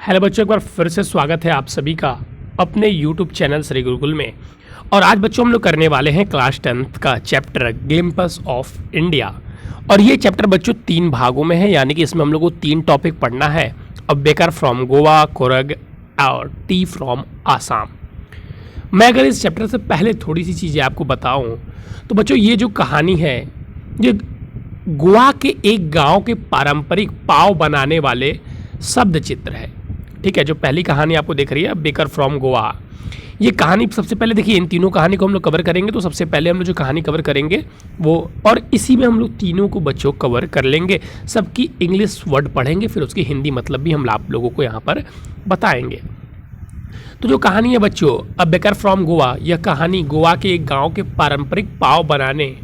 Hello बच्चों, एक बार फिर से स्वागत है आप सभी का अपने YouTube चैनल श्री गुरुकुल में। और आज बच्चों हम लोग करने वाले हैं क्लास 10th का चैप्टर ग्लिम्पस ऑफ इंडिया। और ये चैप्टर बच्चों 3 भागों में है, यानी कि इसमें हम लोग को 3 टॉपिक पढ़ना है। अ बेकर फ्रॉम गोवा, कोरग और टी फ्रॉम आसाम। मैं अगर इस चैप्टर से पहले थोड़ी सी चीज़ें आपको बताऊं तो बच्चों ये जो कहानी है ये गोवा के एक गांव के पारंपरिक पाव बनाने वाले शब्द चित्र है। ठीक है, जो पहली कहानी आपको दिख रही है बेकर फ्रॉम गोवा, ये कहानी सबसे पहले देखिए, इन तीनों कहानी को हम लोग कवर करेंगे। तो सबसे पहले हम लोग जो कहानी कवर करेंगे वो, और इसी में हम लोग तीनों को बच्चों कवर कर लेंगे। सबकी इंग्लिश वर्ड पढ़ेंगे, फिर उसकी हिंदी मतलब भी हम आप लोगों को यहाँ पर बताएंगे। तो जो कहानी है बच्चों अ बेकर फ्रॉम गोवा, यह कहानी गोवा के एक गाँव के पारंपरिक पाव बनाने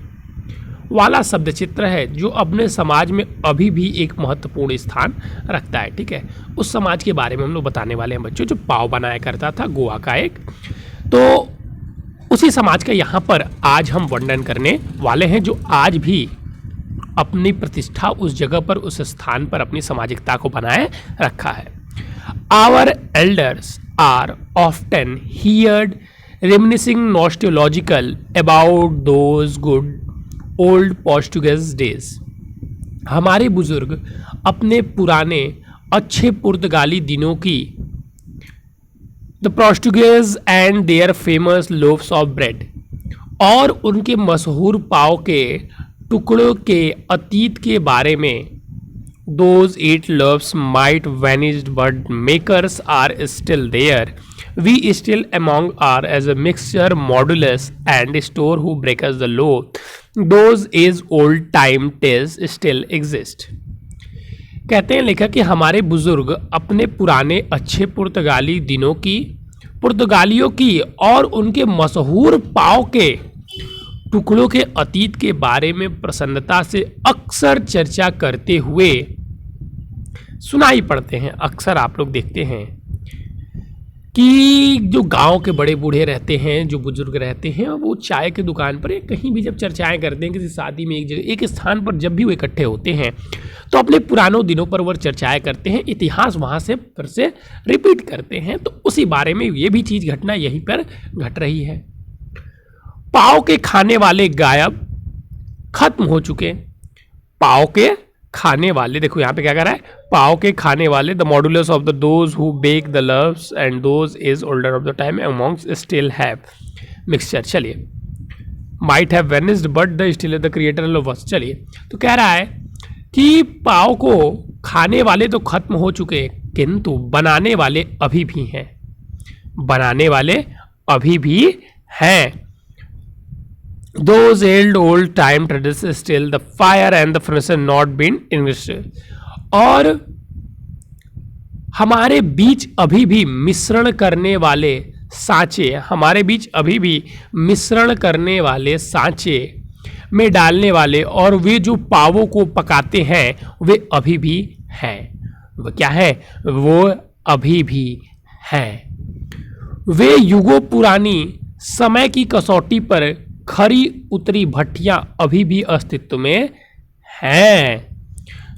वाला शब्द चित्र है जो अपने समाज में अभी भी एक महत्वपूर्ण स्थान रखता है। ठीक है, उस समाज के बारे में हम लोग बताने वाले हैं बच्चों, जो पाव बनाया करता था गोवा का एक। तो उसी समाज का यहाँ पर आज हम वर्णन करने वाले हैं, जो आज भी अपनी प्रतिष्ठा उस जगह पर, उस स्थान पर अपनी सामाजिकता को बनाए रखा है। Our elders are often heard reminiscing nostalgically about those good old Portuguese days. हमारे बुजुर्ग अपने पुराने अच्छे पुर्तगाली दिनों की, the Portuguese and their famous loaves of bread, और उनके मशहूर पाव के टुकड़ों के अतीत के बारे में, those eight loves might vanished but makers are still there. We still among are as a mixture modulus and store who breaks the law. Those is old time tales still exist. कहते हैं लेखक कि हमारे बुजुर्ग अपने पुराने अच्छे पुर्तगाली दिनों की, पुर्तगालियों की और उनके मशहूर पाव के टुकड़ों के अतीत के बारे में प्रसन्नता से अक्सर चर्चा करते हुए सुनाई पड़ते हैं। अक्सर आप लोग देखते हैं कि जो गांव के बड़े बूढ़े रहते हैं, जो बुजुर्ग रहते हैं, वो चाय की दुकान पर या कहीं भी जब चर्चाएं करते हैं, किसी शादी में एक जगह एक स्थान पर जब भी वो इकट्ठे होते हैं तो अपने पुरानों दिनों पर वो चर्चाएं करते हैं, इतिहास वहाँ से फिर से रिपीट करते हैं। तो उसी बारे में ये भी चीज़ घटना यहीं पर घट रही है। पाव के खाने वाले गायब, खत्म हो चुके। पाव के खाने वाले, देखो यहाँ पे क्या कर रहा है, पाव के खाने वाले, the modulus of the those who bake the loaves and those is older of the time amongst still have mixture. चलिए, might have vanished but the still the creator of us. चलिए, तो कह रहा है कि पाव को खाने वाले तो खत्म हो चुके, किंतु बनाने वाले अभी भी हैं। बनाने वाले अभी भी हैं। Those old time traditions still, the fire and the furnace not been extinguished. और हमारे बीच अभी भी मिश्रण करने वाले सांचे, हमारे बीच अभी भी मिश्रण करने वाले सांचे में डालने वाले और वे जो पावों को पकाते हैं वे अभी भी हैं। वो क्या है? वो अभी भी हैं। वे युगों पुरानी समय की कसौटी पर खरी उतरी भट्टियां अभी भी अस्तित्व में हैं।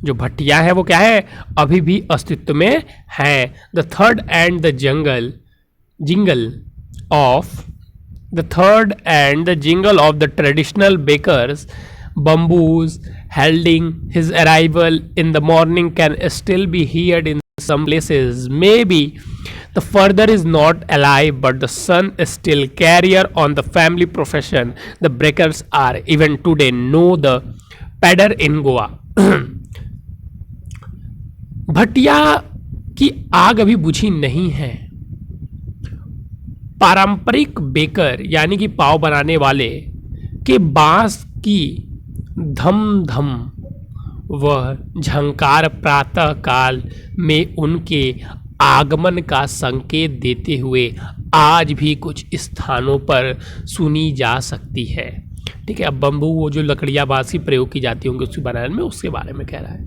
जो भट्टियां हैं वो क्या है? अभी भी अस्तित्व में हैं। द थर्ड and the jingle of the traditional bakers bamboos heralding his arrival in the morning can still be heard in some places. Maybe the father is not alive, but the son is still carrier on the family profession. The breakers are even today know the pedder in Goa. Bhatia की आग अभी बुझी नहीं है। पारंपरिक baker यानी कि पाव बनाने वाले के बांस की धम धम वह झंकार प्रातः काल में उनके आगमन का संकेत देते हुए आज भी कुछ स्थानों पर सुनी जा सकती है। ठीक है, अब बम्बू वो जो लकड़ियाँ बांस की प्रयोग की जाती होंगी उसके बनाने में, उसके बारे में कह रहा है।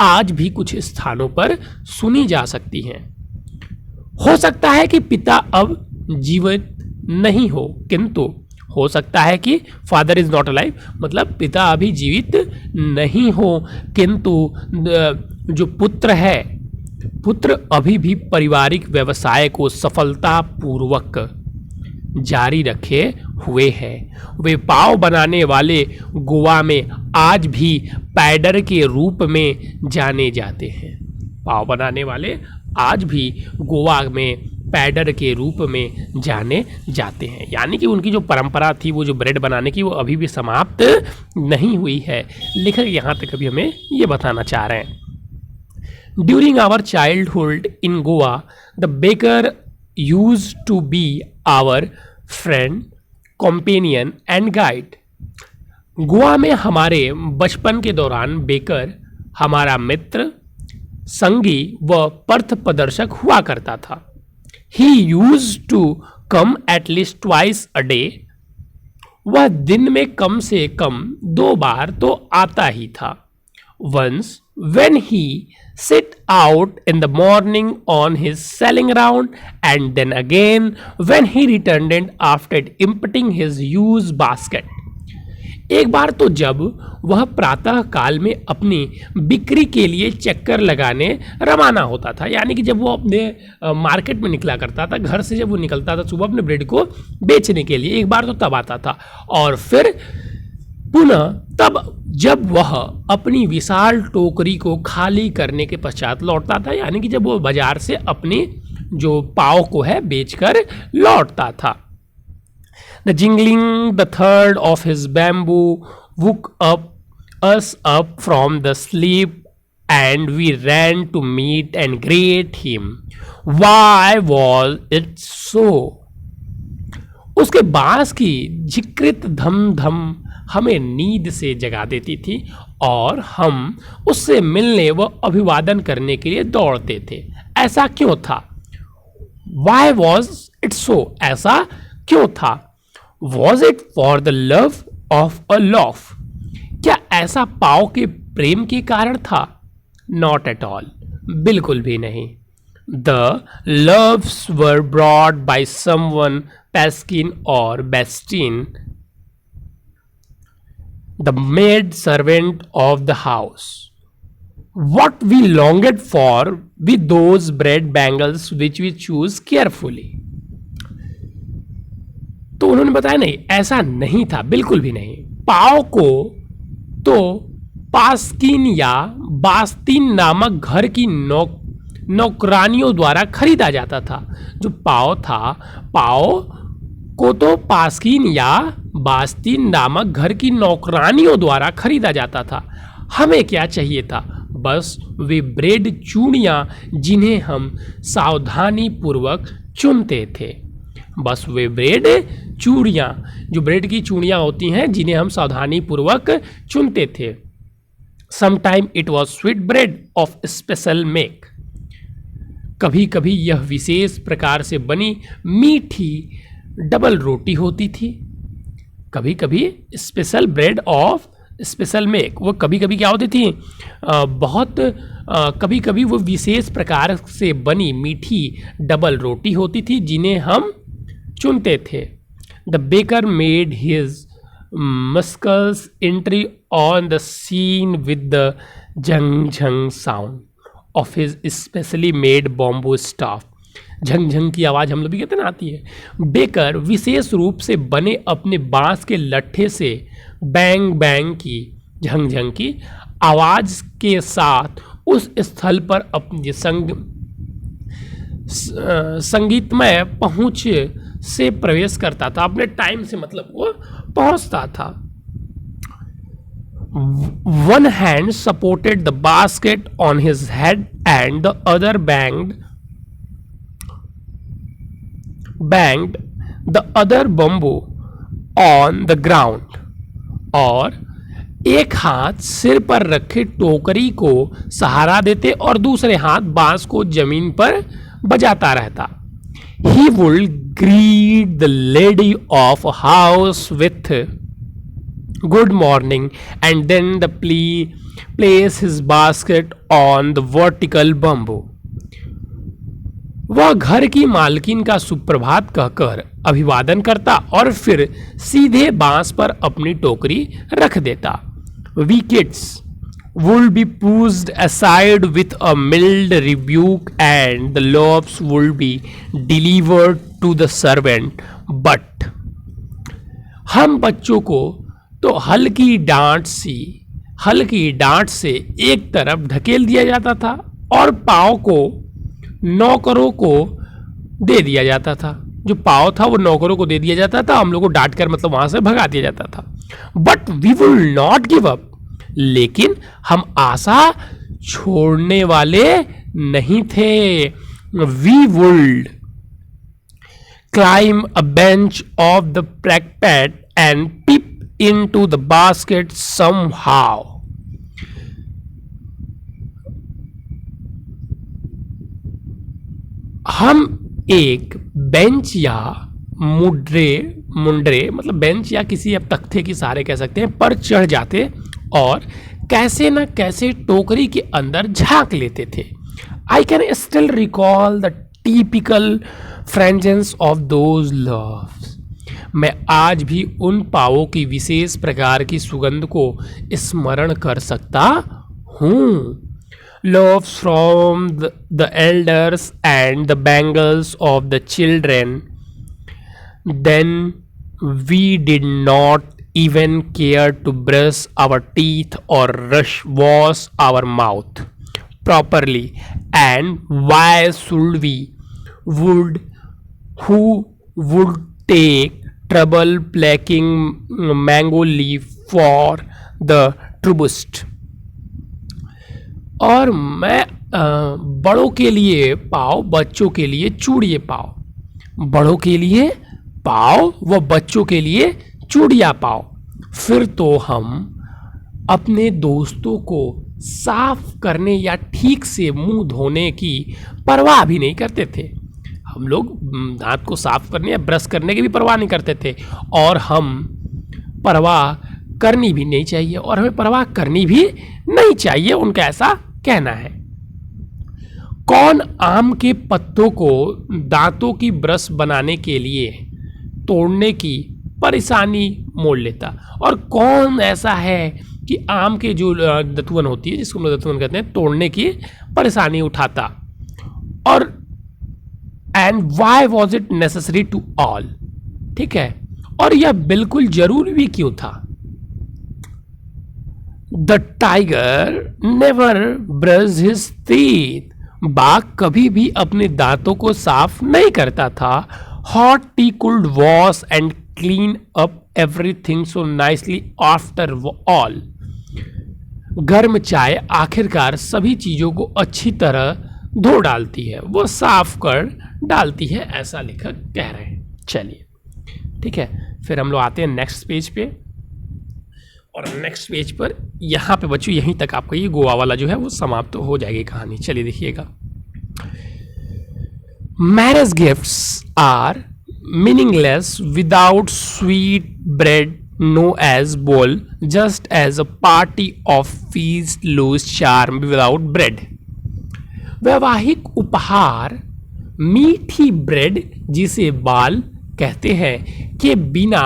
आज भी कुछ स्थानों पर सुनी जा सकती हैं। हो सकता है कि पिता अब जीवित नहीं हो, किंतु हो सकता है कि फादर इज नॉट अलाइव, मतलब पिता अभी जीवित नहीं हो, किंतु जो पुत्र है पुत्र अभी भी पारिवारिक व्यवसाय को सफलतापूर्वक जारी रखे हुए हैं। वे पाव बनाने वाले गोवा में आज भी पैडर के रूप में जाने जाते हैं। पाव बनाने वाले आज भी गोवा में पैडर के रूप में जाने जाते हैं। यानी कि उनकी जो परंपरा थी, वो जो ब्रेड बनाने की, वो अभी भी समाप्त नहीं हुई है। लेखक यहाँ तक अभी हमें ये बताना चाह रहे हैं, during our childhood in Goa the baker used to be our friend, companion and guide. Goa में हमारे बचपन के दौरान बेकर हमारा मित्र, संगी व पथ प्रदर्शक हुआ करता था। He used to come at least twice a day. वह दिन में कम से कम 2 बार तो आता ही था। Once when he set out in the morning on his selling round, and then again when he returned after emptying his used basket. एक बार तो जब वह प्रातः काल में अपनी बिक्री के लिए चक्कर लगाने रवाना होता था, यानी कि जब वो अपने मार्केट में निकला करता था, घर से जब वो निकलता था सुबह अपने ब्रेड को बेचने के लिए, एक बार तो तब आता था, और फिर पुनः तब जब वह अपनी विशाल टोकरी को खाली करने के पश्चात लौटता था, यानी कि जब वो बाजार से अपनी जो पाव को है बेचकर लौटता था। The jingling the third of his bamboo woke us up from the sleep, and we ran to meet and greet him. Why was it so? उसके बांस की झिकृत धम धम हमें नींद से जगा देती थी और हम उससे मिलने व अभिवादन करने के लिए दौड़ते थे। ऐसा क्यों था? Why was it so? ऐसा क्यों था? Was it for the love of a loaf? क्या ऐसा पाव के प्रेम के कारण था? Not at all. बिल्कुल भी नहीं। The loaves were brought by someone, Paskin or Bastin, the maid servant of the house. What we longed for with those bread bangles which we choose carefully. तो उन्होंने बताया नहीं, ऐसा नहीं था, बिल्कुल भी नहीं। पाव को तो पास्किन या बास्तिन नामक घर की नौकरानियों द्वारा खरीदा जाता था। जो पाव था, पाव को तो पास्किन या बास्तिन नामक घर की नौकरानियों द्वारा खरीदा जाता था। हमें क्या चाहिए था? बस वे ब्रेड चूड़ियाँ जिन्हें हम सावधानी पूर्वक चुनते थे। बस वे ब्रेड चूड़ियाँ, जो ब्रेड की चूड़ियाँ होती हैं जिन्हें हम सावधानी पूर्वक चुनते थे। Sometime it was sweet bread of special make. कभी कभी यह विशेष प्रकार से बनी मीठी डबल रोटी होती थी। कभी कभी special bread of special make, वो कभी कभी क्या होती थी? कभी कभी वो विशेष प्रकार से बनी मीठी डबल रोटी होती थी जिन्हें हम चुनते थे। The baker made his muscles entry on the scene with the Jhang Jhang sound of his specially made bamboo staff. Jhang Jhang की आवाज़ हम लोग भी कहते ना आती है। बेकर विशेष रूप से बने अपने बांस के लट्ठे से बैंग बैंग की, झंग झंग की आवाज़ के साथ उस स्थल पर अपनी संगीतमय पहुँच से प्रवेश करता था। अपने टाइम से मतलब वो पहुँचता था। One hand supported the basket on his head and the other banged the other bamboo on the ground. और एक हाथ सिर पर रखे टोकरी को सहारा देते और दूसरे हाथ बांस को जमीन पर बजाता रहता। He would greet the lady of a house with good morning and then place his basket on the vertical bamboo. वह घर की मालकिन का सुप्रभात कहकर अभिवादन करता और फिर सीधे बांस पर अपनी टोकरी रख देता। We kids would be pushed aside with a mild rebuke and the loaves would be delivered to the servant. But हम बच्चों को तो हल्की डांट से एक तरफ ढकेल दिया जाता था और पाव को नौकरों को दे दिया जाता था। जो पाव था वो नौकरों को दे दिया जाता था, हम लोग को डांट कर मतलब वहां से भगा दिया जाता था। But we will not give up, लेकिन हम आशा छोड़ने वाले नहीं थे। We would climb a bench of the parapet and peep into the basket somehow. हम एक बेंच या मुंडरे मतलब बेंच या किसी अब तख्ते के सहारे कह सकते हैं पर चढ़ जाते और कैसे न कैसे टोकरी के अंदर झांक लेते थे। I can still recall the typical fragrance of those loaves. मैं आज भी उन पावों की विशेष प्रकार की सुगंध को स्मरण कर सकता हूँ। Loves from the elders and the bangles of the children. Then we did not even care to brush our teeth or wash our mouth properly. And why should we? Who would take trouble plucking mango leaf for the tribute? और मैं बड़ों के लिए पाव, बच्चों के लिए चूड़िए पाव। बड़ों के लिए पाव व बच्चों के लिए चूड़िया पाव। फिर तो हम अपने दोस्तों को साफ करने या ठीक से मुंह धोने की परवाह भी नहीं करते थे। हम लोग दांत को साफ करने या ब्रश करने की भी परवाह नहीं करते थे, और हम परवाह करनी भी नहीं चाहिए, और हमें परवाह करनी भी नहीं चाहिए, उनका ऐसा कहना है। कौन आम के पत्तों को दांतों की ब्रश बनाने के लिए तोड़ने की परेशानी मोल लेता, और कौन ऐसा है कि आम के जो दतवन होती है, जिसको हम लोग दतवन कहते हैं, तोड़ने की परेशानी उठाता। और and why was it necessary to all, ठीक है, और यह बिल्कुल जरूरी भी क्यों था। The tiger never brush his teeth, बाघ कभी भी अपने दांतों को साफ नहीं करता था। Hot T could wash and clean up everything so nicely after all, गर्म चाय आखिरकार सभी चीजों को अच्छी तरह धो डालती है, वो साफ कर डालती है, ऐसा लेखक कह रहे हैं। चलिए ठीक है, फिर हम लोग आते हैं नेक्स्ट पेज पे, और नेक्स्ट पेज पर यहाँ पे बच्चों यहीं तक आपका ये गोवा वाला जो है वो समाप्त तो हो जाएगी कहानी। चलिए देखिएगा। Marriage gifts are meaningless without sweet bread known as bol, just as a party of feast lose charm without bread. वैवाहिक उपहार मीठी ब्रेड, जिसे बाल कहते हैं, के बिना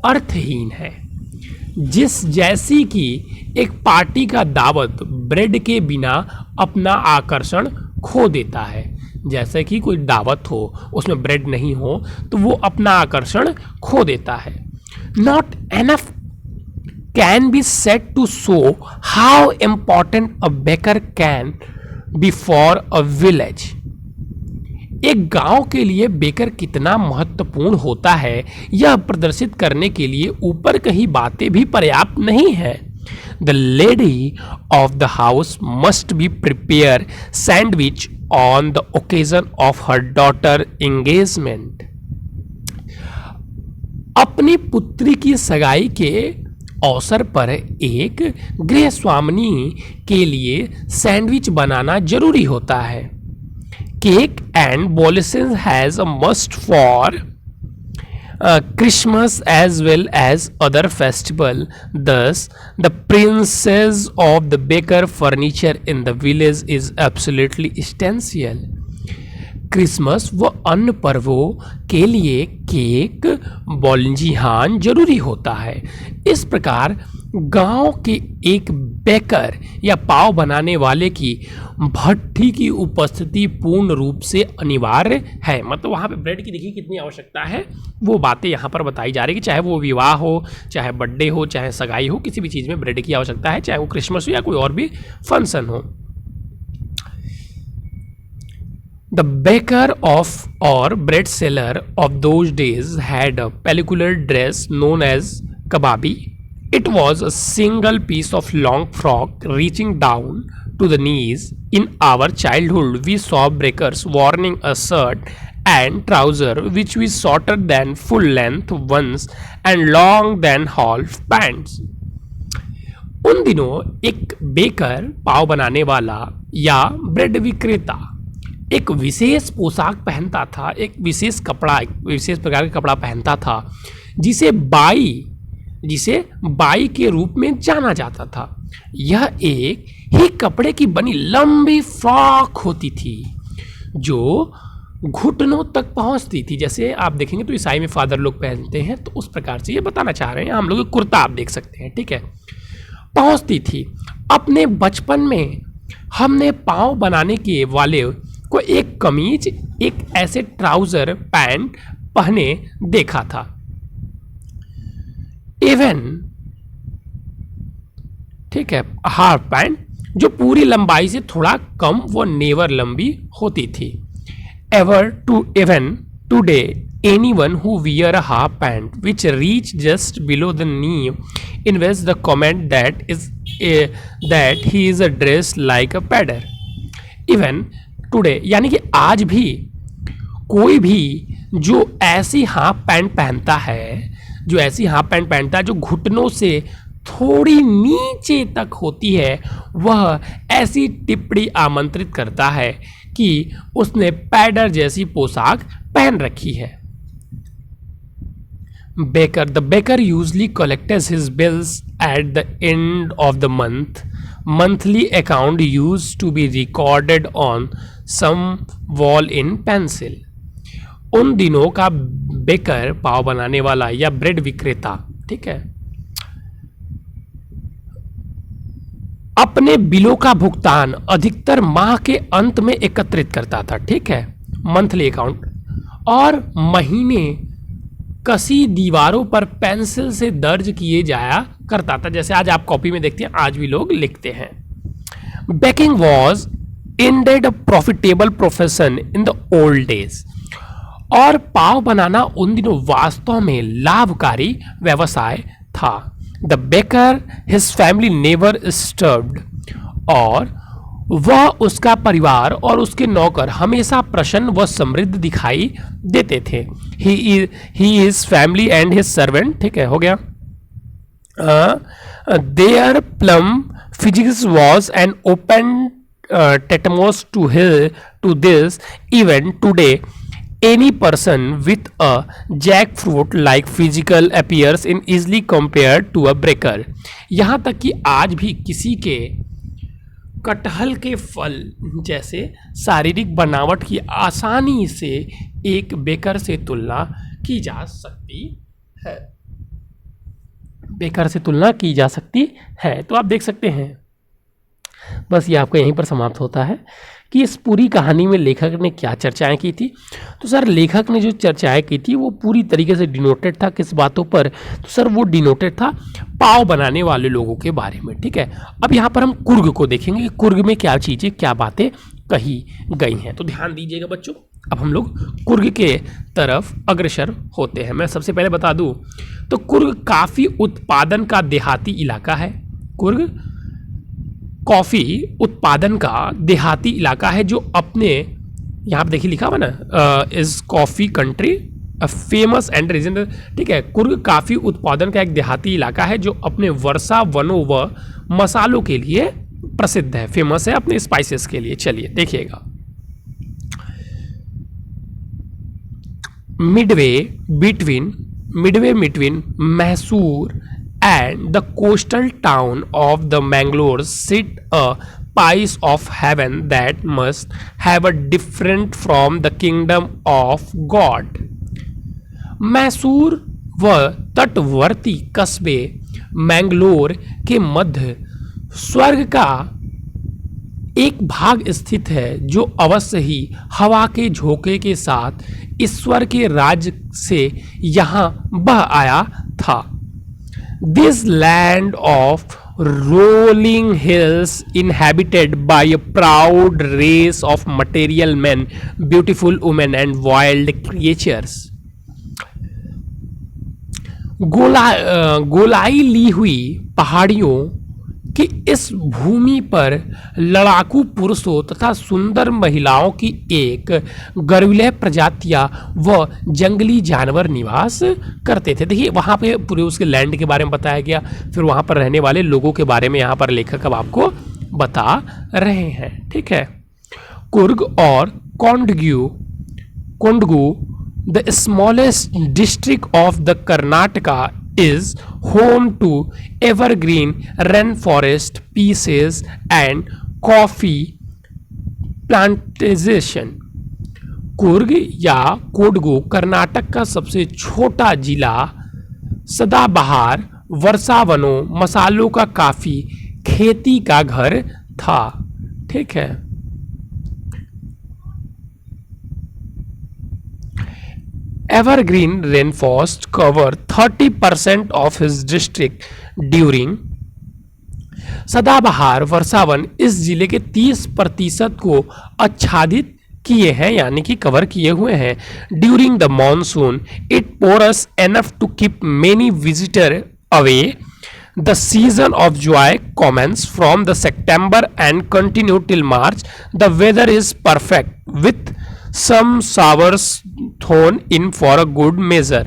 अर्थहीन है, जिस जैसी कि एक पार्टी का दावत ब्रेड के बिना अपना आकर्षण खो देता है। जैसे कि कोई दावत हो उसमें ब्रेड नहीं हो तो वो अपना आकर्षण खो देता है। Not enough can be said to show how important a baker can be for a village. एक गांव के लिए बेकर कितना महत्वपूर्ण होता है, यह प्रदर्शित करने के लिए ऊपर कही बातें भी पर्याप्त नहीं है। The lady of the house must be prepare sandwich on the occasion of her daughter engagement. अपनी पुत्री की सगाई के अवसर पर एक गृह स्वामिनी के लिए सैंडविच बनाना जरूरी होता है। Cake and bolison has a must for Christmas as well as other festival. Thus, the princess of the baker furniture in the village is absolutely essential. Christmas व अन्य पर्वों के लिए केक बोलंजिहान जरूरी होता है। इस प्रकार गांव के एक बेकर या पाव बनाने वाले की भट्ठी की उपस्थिति पूर्ण रूप से अनिवार्य है। मतलब वहाँ पे ब्रेड की देखिए कितनी आवश्यकता है, वो बातें यहाँ पर बताई जा रही है कि चाहे वो विवाह हो, चाहे बर्थडे हो, चाहे सगाई हो, किसी भी चीज़ में ब्रेड की आवश्यकता है, चाहे वो क्रिसमस हो या कोई और भी फंक्शन हो। The baker of or bread seller of those days had a peculiar dress known as kababi. It was a single piece of long frock reaching down to the knees. In our childhood, we saw bakers wearing a shirt and trouser which was shorter than full length ones and long than half pants. उन दिनों एक baker पाव बनाने वाला या bread विक्रेता एक विशेष पोशाक पहनता था, एक विशेष कपड़ा, एक विशेष प्रकार का कपड़ा पहनता था जिसे बाई के रूप में जाना जाता था। यह एक ही कपड़े की बनी लंबी फ्रॉक होती थी जो घुटनों तक पहुंचती थी। जैसे आप देखेंगे तो ईसाई में फादर लोग पहनते हैं, तो उस प्रकार से ये बताना चाह रहे हैं। हम लोग कुर्ता आप देख सकते हैं, ठीक है, पहुंचती थी। अपने बचपन में हमने पाँव बनाने के वाले को एक कमीज, एक ऐसे ट्राउजर पैंट पहने देखा था। इवन, ठीक है, हाफ पैंट जो पूरी लंबाई से थोड़ा कम वो नेवर लंबी होती थी। Even today, anyone who wear a half pant which reach just below the knee invests the comment that he is dressed like a pedder. Even today, यानी कि आज भी कोई भी जो ऐसी हाफ पैंट पहनता है, जो घुटनों से थोड़ी नीचे तक होती है, वह ऐसी टिप्पणी आमंत्रित करता है कि उसने पैडर जैसी पोशाक पहन रखी है। The baker usually collects his bills at the end of the month. Monthly account used to be recorded on some wall in pencil. उन दिनों का बेकर, पाव बनाने वाला या ब्रेड विक्रेता, ठीक है, अपने बिलों का भुगतान अधिकतर माह के अंत में एकत्रित करता था, ठीक है, मंथली अकाउंट, और महीने कसी दीवारों पर पेंसिल से दर्ज किए जाया करता था। जैसे आज आप कॉपी में देखते हैं, आज भी लोग लिखते हैं। Baking was ended a profitable profession in the old days. और पाव बनाना उन दिनों वास्तव में लाभकारी व्यवसाय था। The baker his family never starved. और वह, उसका परिवार और उसके नौकर हमेशा प्रसन्न व समृद्ध दिखाई देते थे। He his family and his servant, ठीक है, हो गया। Their plum physics was an open टेटमोस to this even today. Any person with a jackfruit like physical appears in easily compared to a baker. यहाँ तक कि आज भी किसी के कटहल के फल जैसे शारीरिक बनावट की आसानी से एक बेकर से तुलना की जा सकती है। बेकर से तुलना की जा सकती है। तो आप देख सकते हैं, बस ये आपका यहीं पर समाप्त होता है कि इस पूरी कहानी में लेखक ने क्या चर्चाएं की थी। तो सर, लेखक ने जो चर्चाएं की थी वो पूरी तरीके से डिनोटेड था किस बातों पर? तो सर, वो डिनोटेड था पाव बनाने वाले लोगों के बारे में, ठीक है। अब यहाँ पर हम कुर्ग को देखेंगे कि कुर्ग में क्या चीज़ें, क्या बातें कही गई हैं। तो ध्यान दीजिएगा बच्चों, अब हम लोग कुर्ग के तरफ अग्रसर होते हैं। मैं सबसे पहले बता दूँ तो कुर्ग काफ़ी उत्पादन का देहाती इलाका है। कुर्ग कॉफ़ी उत्पादन का देहाती इलाका है जो अपने, यहाँ पर देखिए लिखा हुआ ना, is coffee country famous and regional, ठीक है। कुर्ग काफ़ी उत्पादन का एक देहाती इलाका है जो अपने वर्षा वनों व मसालों के लिए प्रसिद्ध है, फेमस है अपने स्पाइसेस के लिए। चलिए देखिएगा, Midway between Mysore and the coastal town of the Mangalore sit a piece of heaven that must have a different from the kingdom of God. Mysore व तटवर्ती कस्बे मैंगलोर के मध्य स्वर्ग का एक भाग स्थित है, जो अवश्य ही हवा के झोंके के साथ ईश्वर के राज्य से यहाँ बह आया था। This land of rolling hills inhabited by a proud race of material men, beautiful women and wild creatures। गोलाई ली हुई पहाड़ियों कि इस भूमि पर लड़ाकू पुरुषों तथा सुंदर महिलाओं की एक गर्विलय प्रजातियां व जंगली जानवर निवास करते थे। देखिए वहाँ पे पूरे उसके लैंड के बारे में बताया गया, फिर वहाँ पर रहने वाले लोगों के बारे में यहाँ पर लेखक अब आपको बता रहे हैं। ठीक है, कुर्ग और Kodagu the smallest district of the Karnataka is home to evergreen rainforest pieces and coffee plantation। Coorg या कोडगु कर्नाटक का सबसे छोटा जिला सदाबहार वर्षावनों, मसालों का काफी खेती का घर था। ठीक है, Evergreen rainforest cover 30% of his district during। सदाबहार वर्षावन इस जिले के 30% को आच्छादित किए हैं, यानी कि कवर किए हुए हैं। During the monsoon it pours enough to keep many visitor away. The season of joy commences from the September and continue till March. The weather is perfect with some showers thrown in for a good measure।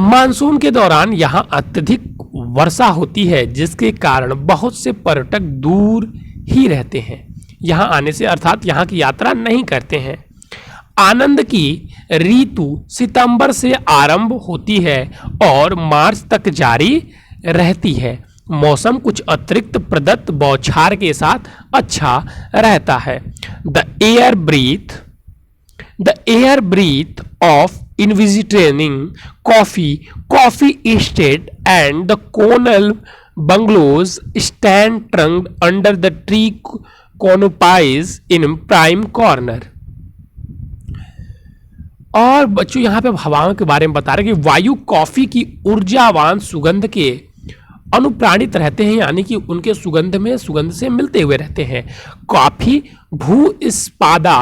Monsoon के दौरान यहां अत्यधिक वर्षा होती है, जिसके कारण बहुत से पर्यटक दूर ही रहते हैं यहां आने से, अर्थात यहां की यात्रा नहीं करते हैं। आनंद की ऋतु सितंबर से आरंभ होती है और मार्च तक जारी रहती है। मौसम कुछ अतिरिक्त प्रदत्त बौछार के साथ अच्छा रहता है। The air breathe of invigorating coffee estate and the colonial bungalows stand tucked under the tree canopies in prime corner. और बच्चों यहाँ पे हवाओं के बारे में बता रहे कि वायु कॉफी की ऊर्जावान सुगंध के अनुप्राणित रहते हैं, यानी कि उनके सुगंध से मिलते हुए रहते हैं। कॉफी भूस्पादा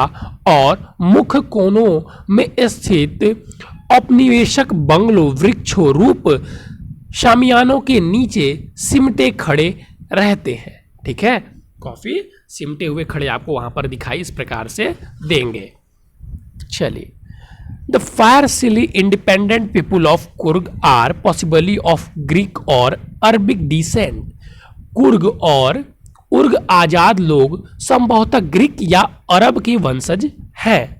और मुख कोनों में स्थित औपनिवेशिक बंगलो वृक्षों रूप शामियानों के नीचे सिमटे खड़े रहते हैं। ठीक है, कॉफी सिमटे हुए खड़े आपको वहां पर दिखाई इस प्रकार से देंगे। चलिए, The fiercely independent people of Kurg are possibly of Greek or Arabic descent। Coorg और उर्ग आजाद लोग संभवतः ग्रीक या अरब के वंशज हैं।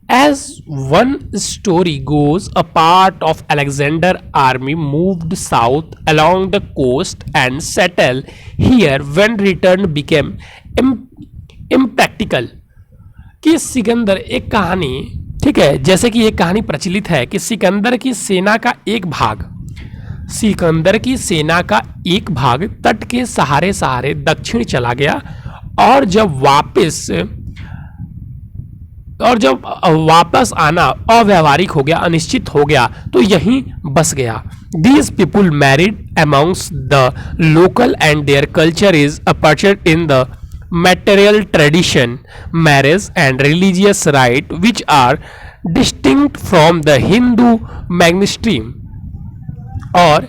As one story goes, a part of Alexander army moved south along the coast and settled here when return became impractical। कि सिकंदर एक कहानी, ठीक है, जैसे कि एक कहानी प्रचलित है कि सिकंदर की सेना का एक भाग तट के सहारे सहारे दक्षिण चला गया और जब वापस आना अव्यावहारिक हो गया, अनिश्चित हो गया, तो यहीं बस गया। These people married amongst the local and their culture is approached in the material tradition, marriage and religious rite which are distinct from the Hindu mainstream। और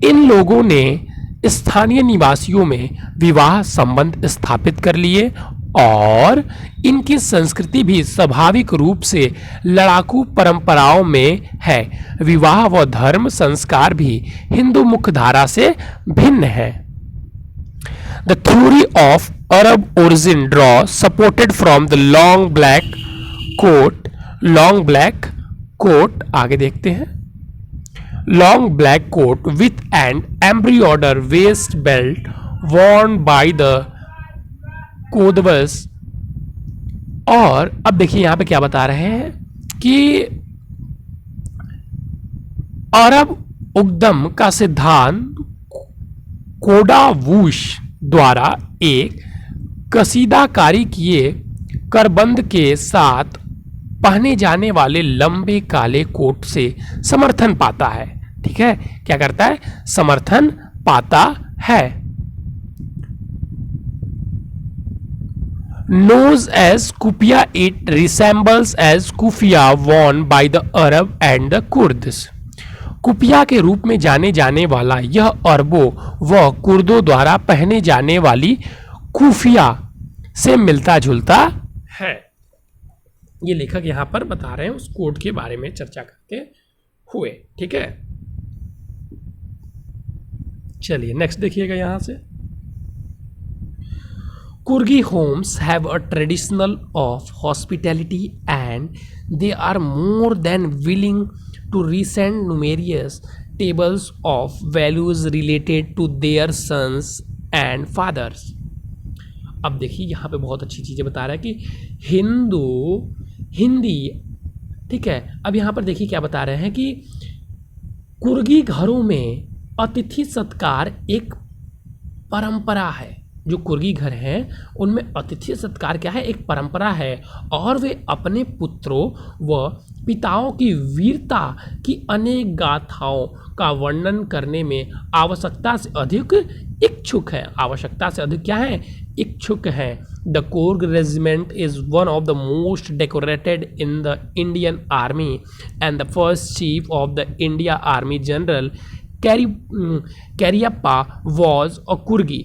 इन लोगों ने स्थानीय निवासियों में विवाह संबंध स्थापित कर लिए और इनकी संस्कृति भी स्वाभाविक रूप से लड़ाकू परंपराओं में है। विवाह व धर्म संस्कार भी हिंदू मुख्यधारा से भिन्न है। The theory of Arab origin draw supported from the long black coat आगे देखते हैं। long black coat with an embroidered waist belt worn by the कोदवस। और अब देखिए यहाँ पे क्या बता रहे हैं कि अरब उद्गम का सिद्धांत कोडावूश द्वारा एक कसीदाकारी किए करबंद के साथ पहने जाने वाले लंबे काले कोट से समर्थन पाता है। ठीक है, क्या करता है? समर्थन पाता है। Known as kufiya, it resembles as kufiya worn by the Arab and the Kurds. कुपिया के रूप में जाने जाने वाला यह अरबों व कुर्दों द्वारा पहने जाने वाली खुफिया से मिलता जुलता है। ये लेखक यहां पर बता रहे हैं उस कोड के बारे में चर्चा करते हुए। ठीक है, चलिए नेक्स्ट देखिएगा यहां से। Kurgi homes have a traditional of hospitality and they are more than willing to resend numerous tables of values related to their sons and fathers. अब देखिए यहाँ पे बहुत अच्छी चीज़ें बता रहा है कि हिंदी, ठीक है। अब यहाँ पर देखिए क्या बता रहे हैं कि कुर्गी घरों में अतिथि सत्कार एक परंपरा है। जो कुर्गी घर हैं उनमें अतिथि सत्कार क्या है? एक परंपरा है। और वे अपने पुत्रों व पिताओं की वीरता की अनेक गाथाओं का वर्णन करने में आवश्यकता से अधिक इच्छुक है। आवश्यकता से अधिक क्या है? इच्छुक है। The Coorg regiment is one of the most decorated in the Indian army and the first chief of the India army general Cariappa was a Coorgi.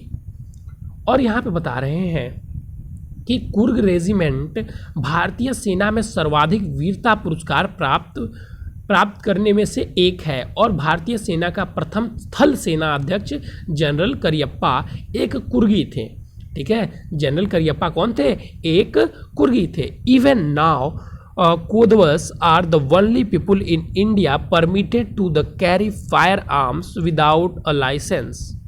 और यहाँ पे बता रहे हैं कि कुर्ग रेजिमेंट भारतीय सेना में सर्वाधिक वीरता पुरस्कार प्राप्त करने में से एक है और भारतीय सेना का प्रथम थल सेना अध्यक्ष जनरल करियप्पा एक कुर्गी थे। ठीक है, जनरल करियप्पा कौन थे? एक कुर्गी थे। Even now Kodavas are the only people in India permitted to the carry firearms without a licence.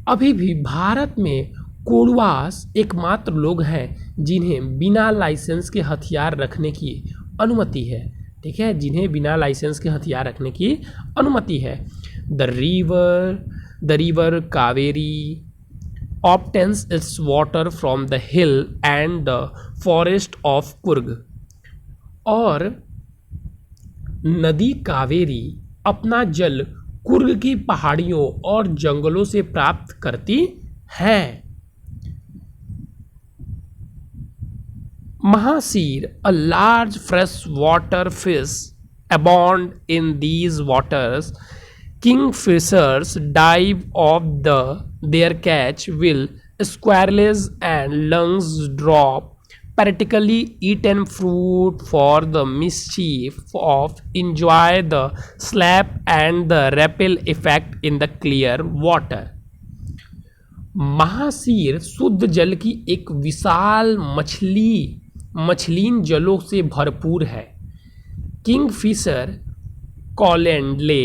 अभी भी भारत में कोडवास एकमात्र लोग हैं जिन्हें बिना लाइसेंस के हथियार रखने की अनुमति है। ठीक है, जिन्हें बिना लाइसेंस के हथियार रखने की अनुमति है। The river Kaveri obtains its water from the hill and the forest of Coorg. और नदी कावेरी अपना जल कुर्ग की पहाड़ियों और जंगलों से प्राप्त करती हैं। Mahseer, a large freshwater fish, abound in these waters. Kingfishers dive off their catch, will squirrels and lungs drop, practically eaten fruit for the mischief of enjoy the slap and the repel effect in the clear water. Mahseer शुद्ध जल की एक विशाल मछलीन जलों से भरपूर है। Kingfisher कॉलेंडले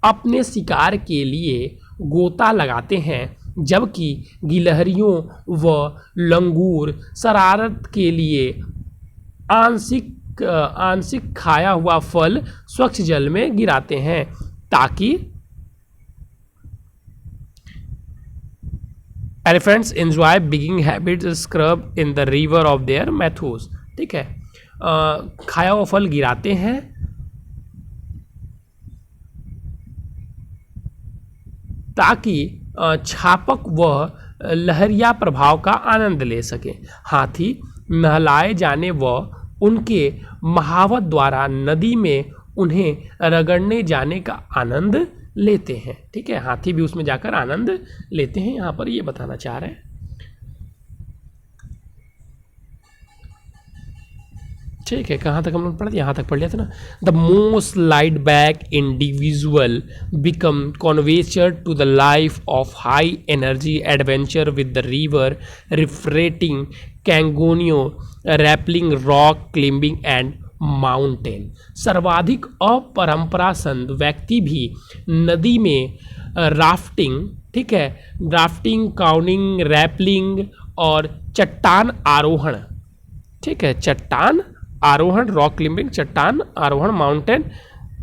अपने शिकार के लिए गोता लगाते हैं, जबकि गिलहरियों व लंगूर शरारत के लिए आंशिक खाया हुआ फल स्वच्छ जल में गिराते हैं ताकि elephants enjoy begging habits scrub in the river of their mahouts. ठीक है, खाया हुआ फल गिराते हैं ताकि छापक व लहरिया प्रभाव का आनंद ले सकें। हाथी नहलाए जाने व उनके महावत द्वारा नदी में उन्हें रगड़ने जाने का आनंद लेते हैं। ठीक है, हाथी भी उसमें जाकर आनंद लेते हैं, यहाँ पर ये बताना चाह रहे हैं। ठीक है, कहाँ तक हम लोग पढ़े थे? यहाँ तक पढ़ लिया था ना। The most laid back individual become convert to the life of high energy adventure with the river rafting canyoning rappelling rock climbing and mountain. सर्वाधिक अपरंपरा संत व्यक्ति भी नदी में राफ्टिंग, ठीक है, राफ्टिंग, काउनिंग, रैपलिंग और चट्टान आरोहण, ठीक है, चट्टान आरोहण, रॉक क्लिम्बिंग, चट्टान आरोहण, mountain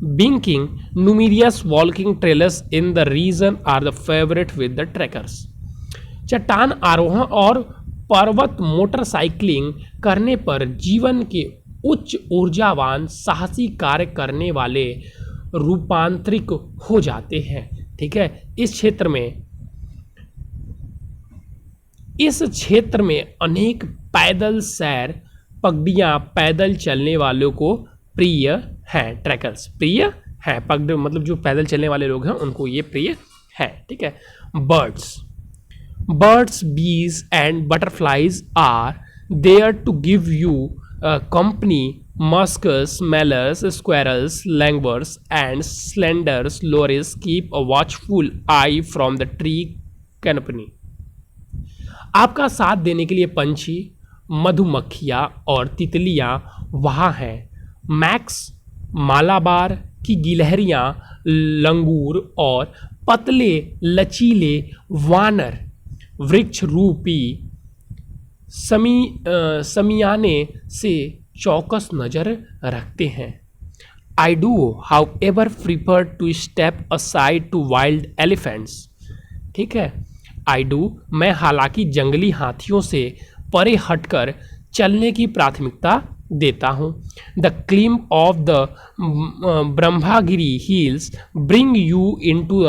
biking numerous walking trailers in the region are the favourite with the trekkers. चट्टान आरोहण और पर्वत मोटरसाइकिलिंग करने पर जीवन के उच्च ऊर्जावान साहसी कार्य करने वाले रूपांतरित हो जाते हैं। ठीक है, इस क्षेत्र में अनेक पैदल सैर पगडियाँ पैदल चलने वालों को प्रिय हैं। ट्रैकर्स प्रिय हैं, पगड मतलब जो पैदल चलने वाले लोग हैं उनको ये प्रिय है। ठीक है, birds, bees and butterflies are there to give you company. Musks, mallards, squirrels, langurs and slender lories keep a watchful eye from the tree canopy. आपका साथ देने के लिए पंछी, मधुमक्खियाँ और तितलियाँ वहाँ हैं। मैक्स, मालाबार की गिलहरियाँ, लंगूर और पतले लचीले वानर वृक्ष रूपी समियाने से चौकस नजर रखते हैं। I do however prefer to step aside to wild elephants. ठीक है, आई डू मैं हालांकि जंगली हाथियों से परे हटकर चलने की प्राथमिकता देता हूँ। The climb of the Brahmagiri hills bring you in to the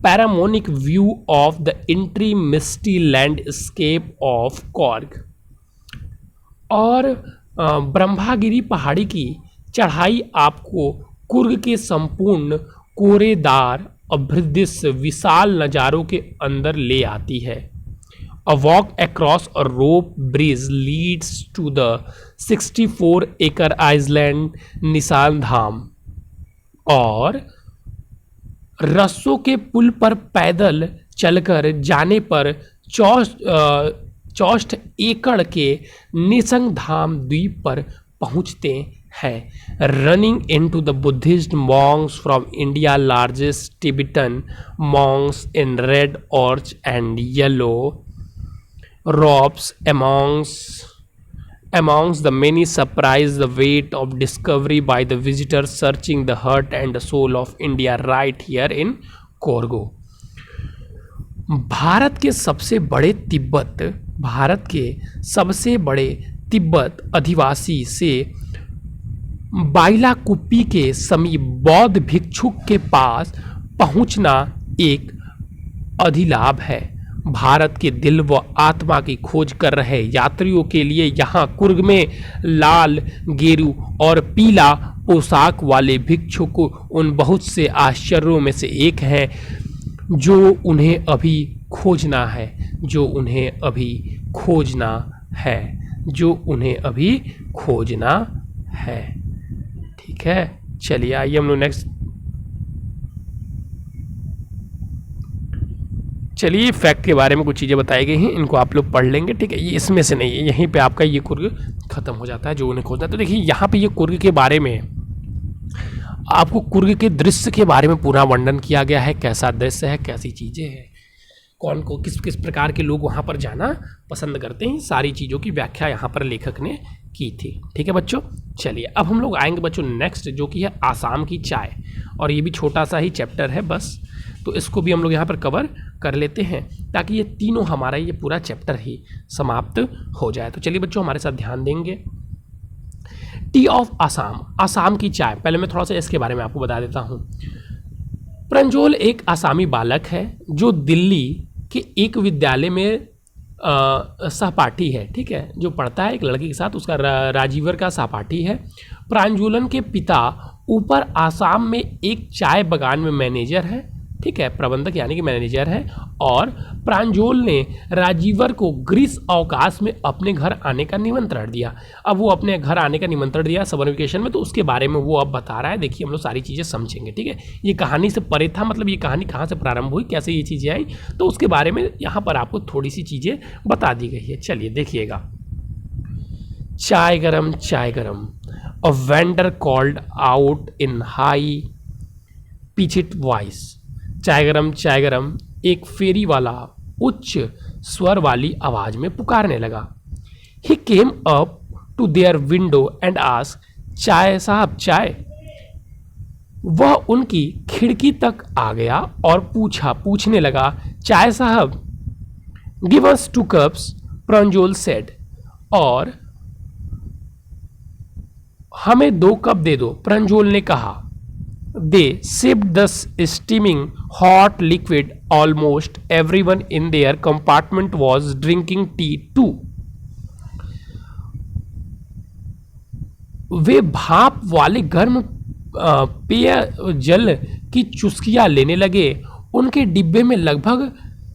panoramic view of the entry misty landscape of Coorg. और ब्रह्मागिरी पहाड़ी की चढ़ाई आपको कुर्ग के संपूर्ण कोरेदार अभृदृश्य विशाल नज़ारों के अंदर ले आती है। A walk across a rope bridge leads to the 64-acre island निशान धाम। और रस्सों के पुल पर पैदल चलकर जाने पर 64 एकड़ के निसंग धाम द्वीप पर पहुंचते हैं। Running into the Buddhist monks from India largest Tibetan monks in red ऑर्च and yellow robes amongst the many surprise the weight of discovery by the visitors searching the heart and the soul of India right here in Corgo। Bharat के सबसे बड़े तिब्बत अधिवासी से बाइलाकुप्पी के समीप बौद्ध भिक्षुक के पास पहुंचना एक अधिलाभ है। भारत के दिल व आत्मा की खोज कर रहे यात्रियों के लिए यहाँ कुर्ग में लाल, गेरू और पीला पोशाक वाले भिक्षुक उन बहुत से आश्चर्यों में से एक हैं जो उन्हें अभी खोजना है। ठीक है, चलिए आइए हम लोग नेक्स्ट। चलिए फैक्ट के बारे में कुछ चीज़ें बताई गई हैं, इनको आप लोग पढ़ लेंगे। ठीक है, ये इसमें से नहीं है, यहीं पे आपका ये कुर्ग खत्म हो जाता है जो उन्हें खोजना है। तो देखिए यहाँ पे ये कुर्ग के बारे में आपको कुर्ग के दृश्य के बारे में पूरा वर्णन किया गया है। कैसा दृश्य है, कैसी चीज़ें हैं, कौन को किस किस प्रकार के लोग वहाँ पर जाना पसंद करते हैं, सारी चीज़ों की व्याख्या यहाँ पर लेखक ने की थी। ठीक है बच्चों, चलिए अब हम लोग आएंगे बच्चों नेक्स्ट, जो कि है आसाम की चाय। और ये भी छोटा सा ही चैप्टर है बस, तो इसको भी हम लोग यहाँ पर कवर कर लेते हैं ताकि ये तीनों हमारा ये पूरा चैप्टर ही समाप्त हो जाए। तो चलिए बच्चों हमारे साथ ध्यान देंगे। टी ऑफ आसाम, आसाम की चाय। पहले मैं थोड़ा सा इसके बारे में आपको बता देता हूँ। प्रंजोल एक आसामी बालक है जो दिल्ली के एक विद्यालय में सहपाठी है। ठीक है, जो पढ़ता है एक लड़के के साथ, उसका राजीवर का सहपाठी है। प्रांजोलन के पिता ऊपर आसाम में एक चाय बागान में मैनेजर है। ठीक है, प्रबंधक यानी कि मैनेजर है। और प्रांजोल ने राजीवर को ग्रीष्म अवकाश में अपने घर आने का निमंत्रण दिया। अब वो अपने घर आने का निमंत्रण दिया समर वेकेशन में, तो उसके बारे में वो अब बता रहा है। देखिए हम लोग सारी चीज़ें समझेंगे। ठीक है, ये कहानी से परे था, मतलब ये कहानी कहाँ से प्रारंभ हुई, कैसे ये चीज़ें आई, तो उसके बारे में यहाँ पर आपको थोड़ी सी चीज़ें बता दी गई है। चलिए देखिएगा। चाय गरम, चाय गरम। A vendor called out in high pitched voice. चाय गरम, चाय गरम, एक फेरी वाला उच्च स्वर वाली आवाज में पुकारने लगा। He came up to their window and asked, chai sahib चाय। वह उनकी खिड़की तक आ गया और पूछने लगा, चाय साहब? Give us 2 cups, Pranjol said. और हमें 2 कप दे दो, प्रंजोल ने कहा। दे sipped the steaming hot liquid. Almost everyone in their compartment was drinking tea too. वे भाप वाले गर्म पेय जल की चुस्कियां लेने लगे। उनके डिब्बे में लगभग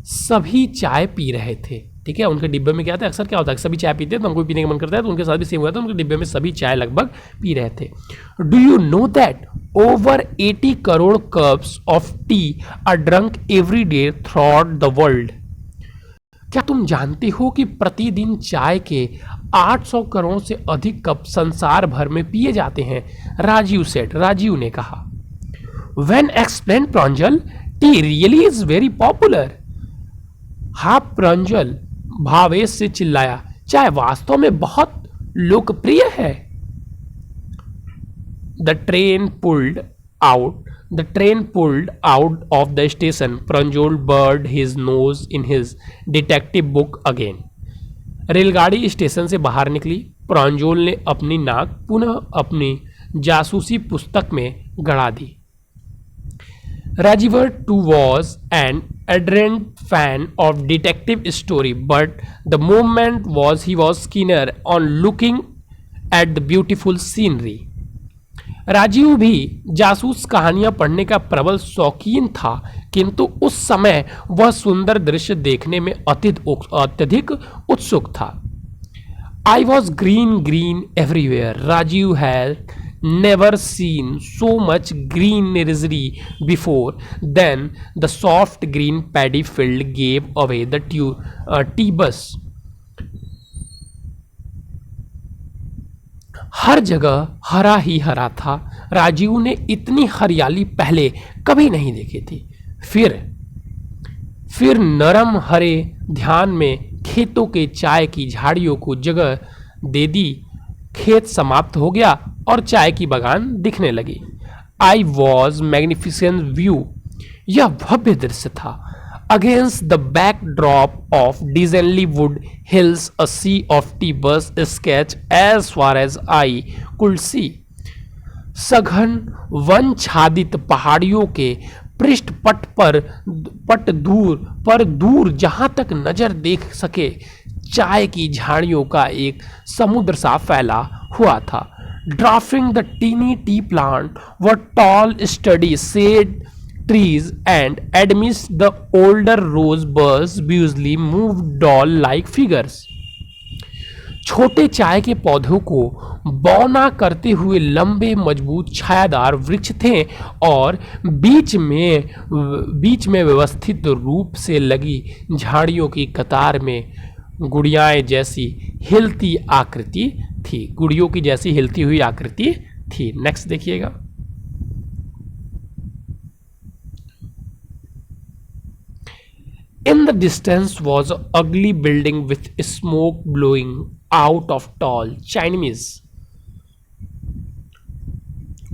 सभी चाय पी रहे थे। ठीक है, उनके डिब्बे में क्या था, अक्सर क्या होता है, सभी चाय पीते हैं तो हमको पीने का मन करता है, तो उनके साथ भी सेम हुआ था, उनके डिब्बे में सभी चाय लगभग पी रहे थे। Do you know that over 80 crore cups of T R drunk every day throughout the world? क्या तुम जानते हो कि प्रतिदिन चाय के 800 करोड़ से अधिक कप संसार भर में पिए जाते हैं? राजीव सेठ, राजीव ने कहा। When explained Pranjal, T really is very popular. हाँ, प्रांजल भावेश से चिल्लाया, चाय वास्तव में बहुत लोकप्रिय है। The train pulled out of the station. Pranjal buried his nose in his detective book again. रेलगाड़ी स्टेशन से बाहर निकली। प्रांजल ने अपनी नाक पुनः अपनी जासूसी पुस्तक में गड़ा दी। Rajiv too was an ardent fan of detective story, but the moment he was keener on looking at the beautiful scenery. Rajiv भी जासूस कहानियां पढ़ने का प्रबल शौकीन था, किंतु उस समय वह सुंदर दृश्य देखने में अत्यधिक उत्सुक था। I was green everywhere. Rajiv had never seen so much greenery before. Then the soft green paddy field gave away the T-bus. हर जगह हरा ही हरा था। राजीव ने इतनी हरियाली पहले कभी नहीं देखी थी। फिर नरम हरे ध्यान में खेतों के चाय की झाड़ियों को जगह दे दी। खेत समाप्त हो गया और चाय की बागान दिखने लगी। आई वॉज मैग्निफिसेंट व्यू, यह भव्य दृश्य था। Against the backdrop of Dizenly Wood Hills, a sea of T-bus sketched as far as eye could see. सघन वन छादित पहाड़ियों के पृष्ठपट पर दूर जहां तक नजर देख सके चाय की झाड़ियों का एक समुद्र सा फैला हुआ था। Dwarfing the teeny tea plant were tall sturdy shade trees, and amidst the older rosebuds busily moved doll-like figures. छोटे चाय के पौधों को बौना करते हुए लंबे मजबूत छायादार वृक्ष थे और बीच में व्यवस्थित रूप से लगी झाड़ियों की कतार में गुड़ियाएं जैसी हिलती आकृति थी, गुड़ियों की जैसी हिलती हुई आकृति थी। नेक्स्ट देखिएगा। In the distance was an ugly building with smoke blowing out of tall chimneys.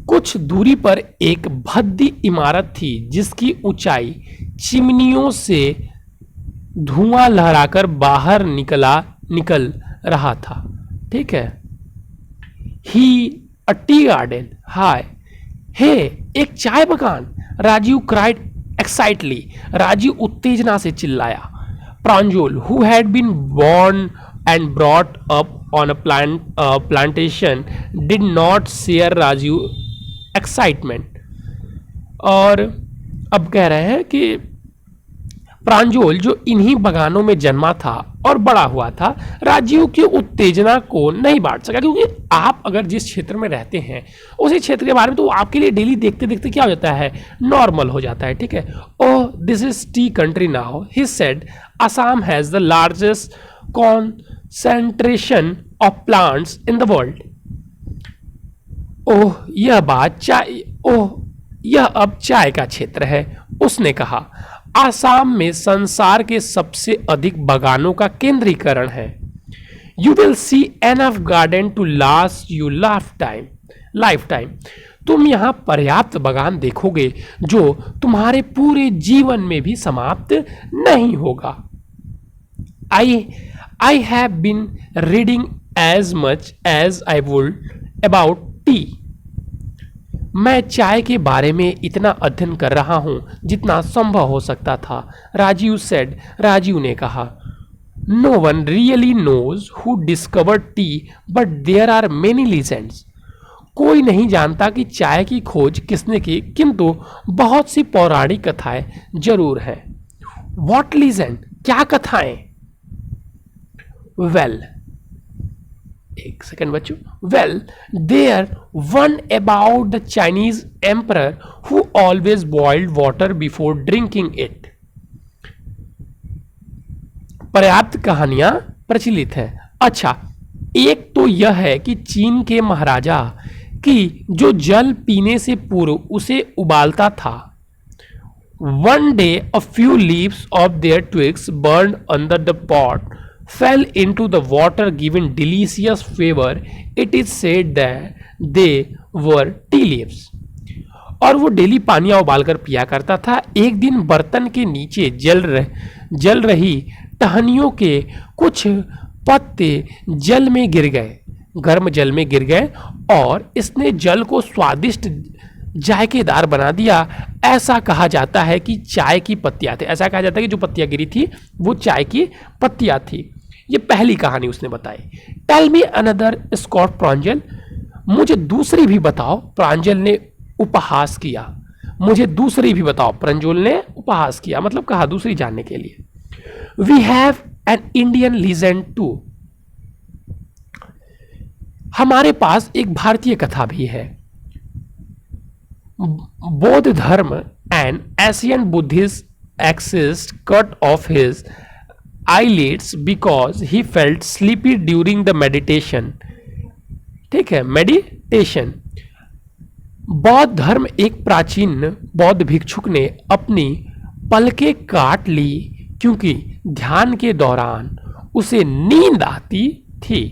कुछ दूरी पर एक भद्दी इमारत थी जिसकी ऊंचाई चिमनियों से धुआं लहराकर बाहर निकल रहा था। ठीक है। अ टी गार्डन, हाय, हे, एक चाय बगान, राजीव क्राइड एक्साइटली, राजीव उत्तेजना से चिल्लाया। Pranjal, who had been born and brought up on a plantation, did not share Rajiv excitement. और अब कह रहे हैं कि प्रांजल जो इन्हीं बगानों में जन्मा था और बड़ा हुआ था, राजीव की उत्तेजना को नहीं बांट सका, क्योंकि आप अगर जिस क्षेत्र में रहते हैं उसी क्षेत्र के बारे में तो आपके लिए डेली देखते देखते क्या हो जाता है, नॉर्मल हो जाता है। ठीक है। Oh, this is tea country now, he said, Assam has the largest concentration of plants in the world. यह अब चाय का क्षेत्र है, उसने कहा। आसाम में संसार के सबसे अधिक बागानों का केंद्रीकरण है। You will see enough garden to last you lifetime. तुम यहाँ पर्याप्त बागान देखोगे जो तुम्हारे पूरे जीवन में भी समाप्त नहीं होगा। I have been reading as much as I would about tea. मैं चाय के बारे में इतना अध्ययन कर रहा हूं जितना संभव हो सकता था। राजीव ने कहा, No one really knows who discovered tea, but there are many legends. कोई नहीं जानता कि चाय की खोज किसने की, किंतु बहुत सी पौराणिक कथाएं जरूर हैं। What legend? क्या कथाएं? Well, एक सेकंड बच्चों। Well, there one about the Chinese emperor who always boiled water before drinking it. पर्याप्त कहानियां प्रचलित हैं। अच्छा, एक तो यह है कि चीन के महाराजा की जो जल पीने से पूर्व उसे उबालता था। One day a few leaves of their twigs burned under the pot fell into the water giving delicious flavor. It is said that they were tea leaves. और वो डेली पानी उबालकर पिया करता था। एक दिन बर्तन के नीचे जल रही टहनियों के कुछ पत्ते जल में गिर गए, गर्म जल में गिर गए और इसने जल को स्वादिष्ट जायकेदार बना दिया। ऐसा कहा जाता है कि चाय की पत्तियां थी। ऐसा कहा जाता है कि जो पत्तियां गिरी थी वो चाय की पत्तियां थी। ये पहली कहानी उसने बताई। टेल मी अनदर, स्कॉट प्रांजल। मुझे दूसरी भी बताओ। प्रांजल ने उपहास किया। मुझे दूसरी भी बताओ। प्रांजल ने उपहास किया, मतलब कहा दूसरी जानने के लिए। We have an Indian legend too. हमारे पास एक भारतीय कथा भी है। बौद्ध धर्म and Asian Buddhist exist cut off his eyelids because he felt sleepy during the meditation. ठीक है, मेडिटेशन। बौद्ध धर्म एक प्राचीन बौद्ध भिक्षुक ने अपनी पलकें काट ली क्योंकि ध्यान के दौरान उसे नींद आती थी।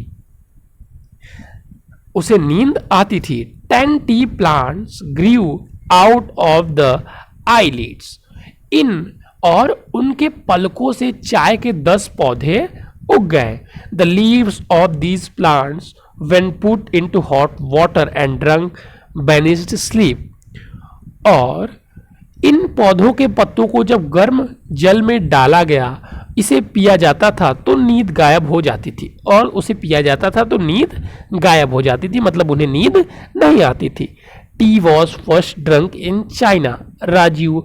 10 tea plants grew out of the eyelids. और उनके पलकों से चाय के 10 पौधे उग गए। The leaves of these plants when put into hot water and drunk banished sleep. और इन पौधों के पत्तों को जब गर्म जल में डाला गया, इसे पिया जाता था तो नींद गायब हो जाती थी। और उसे पिया जाता था तो नींद गायब हो जाती थी, मतलब उन्हें नींद नहीं आती थी। Tea was first drunk in China, Rajiv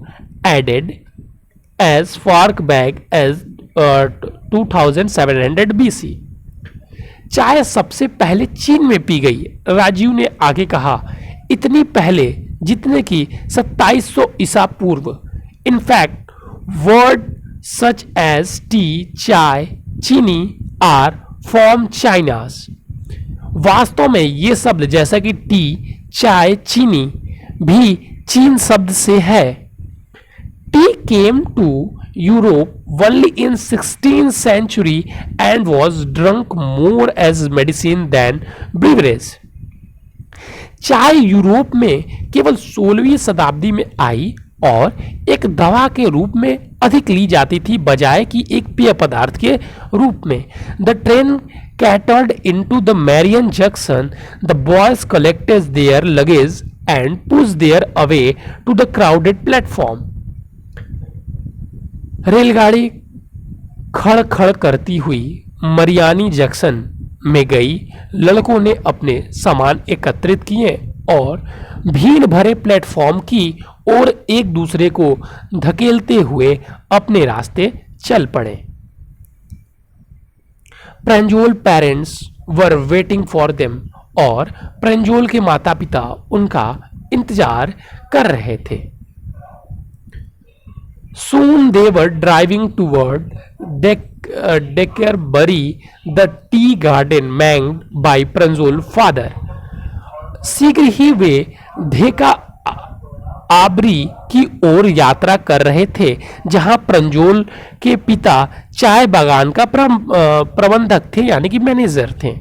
added, as far back as 2700 BC. चाय सबसे पहले चीन में पी गई। राजीव ने आगे कहा, इतनी पहले जितने की 2700 ईसा पूर्व। In fact word such as tea, chai, chini are from China's. वास्तव में ये शब्द जैसा कि टी, चाय, चीनी भी चीन शब्द से है। Tea came to Europe only in 16th century and was drunk more as medicine than beverage. चाय यूरोप में केवल 16वीं शताब्दी में आई और एक दवा के रूप में अधिक ली जाती थी बजाय कि एक पेय पदार्थ के रूप में। The train catered into the Marion Junction. The boys collected their luggage and pushed their way to the crowded platform. रेलगाड़ी खड़ खड़ करती हुई मरियानी जंक्शन में गई। लड़कों ने अपने सामान एकत्रित किए और भीड़ भरे प्लेटफॉर्म की ओर एक दूसरे को धकेलते हुए अपने रास्ते चल पड़े। Pranjol parents were waiting for them. और प्रंजोल के माता पिता उनका इंतजार कर रहे थे। Soon they were driving toward Deckerbury, the tea garden manned by Pranjol's father. शीघ्र ही वे ढेका आबरी की ओर यात्रा कर रहे थे, जहां प्रंजोल के पिता चाय बागान का प्रबंधक थे, यानी कि मैनेजर थे।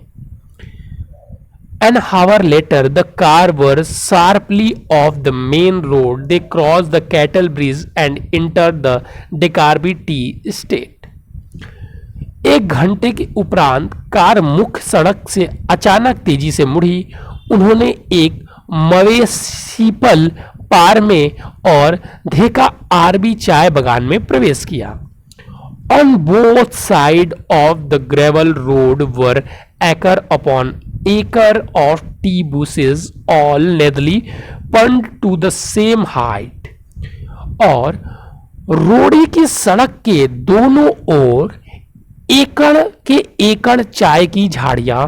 An hour later, the car were sharply off the main road. They crossed the cattle bridge and entered the Dekarbi tea estate. 1 घंटे के उपरांत कार मुख्य सड़क से अचानक तेजी से मुड़ी। उन्होंने एक मवेशी पार में और धेका आरबी चाय बगान में प्रवेश किया। On both sides of the gravel road were acre upon acre of tea bushes, all neatly pulled to the same height. और रोड़ी की सड़क के दोनों ओर एकड़ के एकड़ चाय की झाड़ियां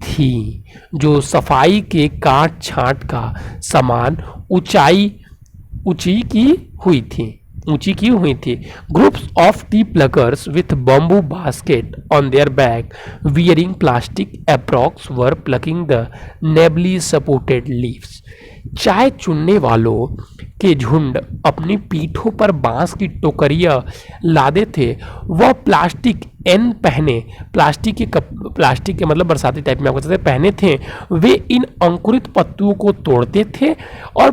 थी, जो सफाई के काट छांट का समान ऊंची की हुई थी। Groups of tea pluckers with bamboo basket on their back wearing plastic aprons were plucking the newly supported leaves. चाय चुनने वालों के झुंड अपनी पीठों पर बांस की टोकरियां लादे थे। वह प्लास्टिक के मतलब बरसाती टाइप में आपको पहने थे। वे इन अंकुरित पत्तों को तोड़ते थे और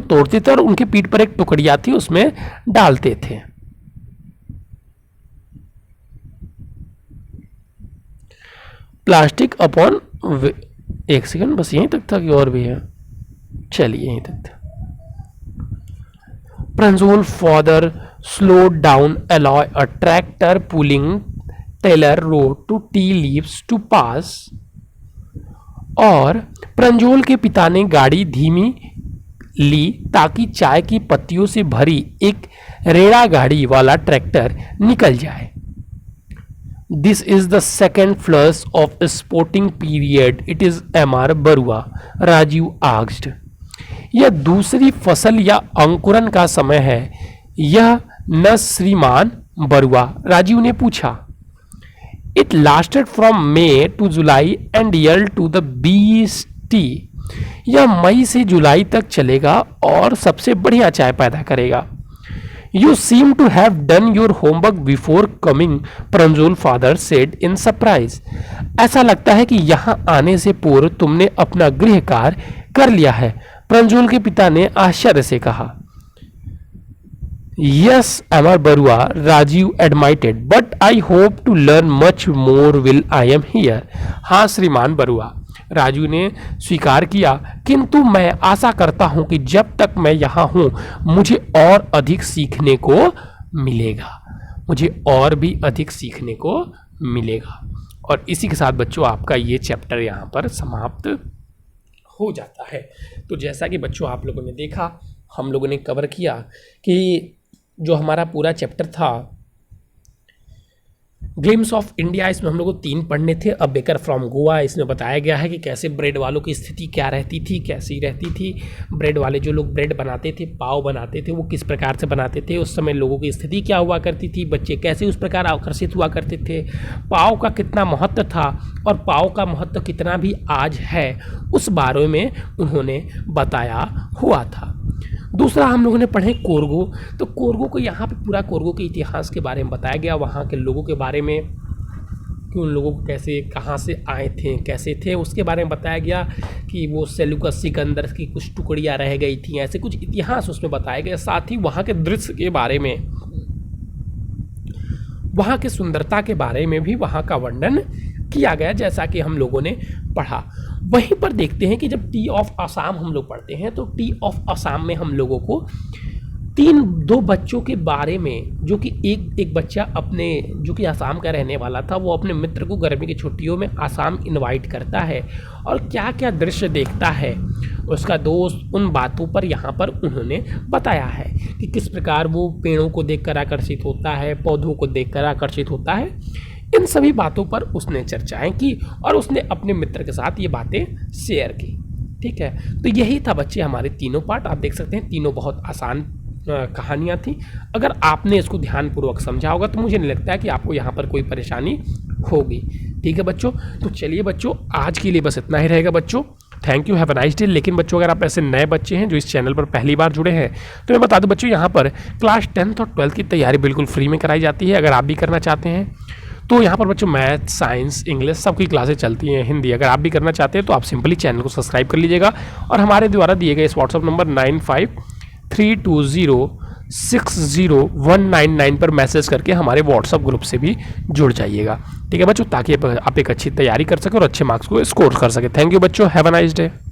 तोड़ते थे और उनके पीठ पर एक टुकड़िया थी, उसमें डालते थे। प्लास्टिक अपॉन, एक सेकंड, बस यहीं तक था कि और भी है? चलिए यहीं तक था। Pranjal father slowed down, allow a tractor pulling trailer road to tea leaves to pass. और प्रंजोल के पिता ने गाड़ी धीमी ली ताकि चाय की पत्तियों से भरी एक रेड़ा गाड़ी वाला ट्रैक्टर निकल जाए। This is the second flush of spotting period. It is M.R. Barua, Rajiv asked. यह दूसरी फसल या अंकुरन का समय है, यह न श्रीमान बरुआ, राजीव ने पूछा। It lasted from May to July and yield to the best tea. यह मई से जुलाई तक चलेगा और सबसे बढ़िया चाय पैदा करेगा। You seem to have done your homework before coming, Pranjal father said in surprise. ऐसा लगता है कि यहाँ आने से पूर्व तुमने अपना गृह कार्य कर लिया है, प्रंजोल के पिता ने आश्चर्य से कहा। Yes, Amar Barua, Rajiv admitted, but I hope to learn much more while I am here. हाँ श्रीमान बरुआ, राजू ने स्वीकार किया, किंतु मैं आशा करता हूं कि जब तक मैं यहाँ हूं मुझे और अधिक सीखने को मिलेगा। और इसी के साथ बच्चों आपका ये चैप्टर यहाँ पर समाप्त हो जाता है। तो जैसा कि बच्चों आप लोगों ने देखा, हम लोगों ने कवर किया कि जो हमारा पूरा चैप्टर था ग्लिम्स ऑफ इंडिया, इसमें हम लोग को 3 पढ़ने थे। अ बेकर फ्रॉम गोवा, इसमें बताया गया है कि कैसे ब्रेड वालों की स्थिति क्या रहती थी, कैसी रहती थी। ब्रेड वाले जो लोग ब्रेड बनाते थे, पाव बनाते थे, वो किस प्रकार से बनाते थे, उस समय लोगों की स्थिति क्या हुआ करती थी, बच्चे कैसे उस प्रकार आकर्षित हुआ करते थे, पाव का कितना महत्व था और पाव का महत्व कितना भी आज है, उस बारे में उन्होंने बताया हुआ था। दूसरा हम लोगों ने पढ़े कोरगो। तो कोरगो को यहाँ पे पूरा कोरगो के इतिहास के बारे में बताया गया, वहाँ के लोगों के बारे में कि उन लोगों को कैसे कहाँ से आए थे, कैसे थे, उसके बारे में बताया गया कि वो सेल्यूकस सिकंदर की कुछ टुकड़ियाँ रह गई थी, ऐसे कुछ इतिहास उसमें बताया गया। साथ ही वहाँ के दृश्य के बारे में, वहाँ के सुंदरता के बारे में भी वहाँ का वर्णन किया गया, जैसा कि हम लोगों ने पढ़ा। वहीं पर देखते हैं कि जब टी ऑफ असम हम लोग पढ़ते हैं तो टी ऑफ असम में हम लोगों को 2 बच्चों के बारे में, जो कि एक बच्चा अपने, जो कि असम का रहने वाला था, वो अपने मित्र को गर्मी की छुट्टियों में असम इनवाइट करता है और क्या क्या दृश्य देखता है उसका दोस्त, उन बातों पर यहाँ पर उन्होंने बताया है कि किस प्रकार वो पेड़ों को देखकर आकर्षित होता है, पौधों को देखकर आकर्षित होता है। इन सभी बातों पर उसने चर्चाएं की और उसने अपने मित्र के साथ ये बातें शेयर की। ठीक है, तो यही था बच्चे हमारे तीनों पार्ट। आप देख सकते हैं तीनों बहुत आसान कहानियाँ थी। अगर आपने इसको ध्यानपूर्वक समझा होगा तो मुझे नहीं लगता है कि आपको यहाँ पर कोई परेशानी होगी। ठीक है बच्चों, तो चलिए बच्चों आज के लिए बस इतना ही रहेगा बच्चों। Thank you, have a nice day. लेकिन बच्चों अगर आप ऐसे नए बच्चे हैं जो इस चैनल पर पहली बार जुड़े हैं तो मैं बता दूं बच्चों, यहाँ पर क्लास 10th और 12th की तैयारी बिल्कुल फ्री में कराई जाती है। अगर आप भी करना चाहते हैं तो यहाँ पर बच्चों मैथ, साइंस, इंग्लिश सबकी क्लासेस चलती हैं, हिंदी। अगर आप भी करना चाहते हैं तो आप सिंपली चैनल को सब्सक्राइब कर लीजिएगा और हमारे द्वारा दिए गए इस व्हाट्सअप नंबर 9532060199 पर मैसेज करके हमारे व्हाट्सअप ग्रुप से भी जुड़ जाइएगा। ठीक है बच्चों, ताकि आप एक अच्छी तैयारी कर सकें और अच्छे मार्क्स को स्कोर कर सकें। थैंक यू बच्चों, हैव अ नाइस डे।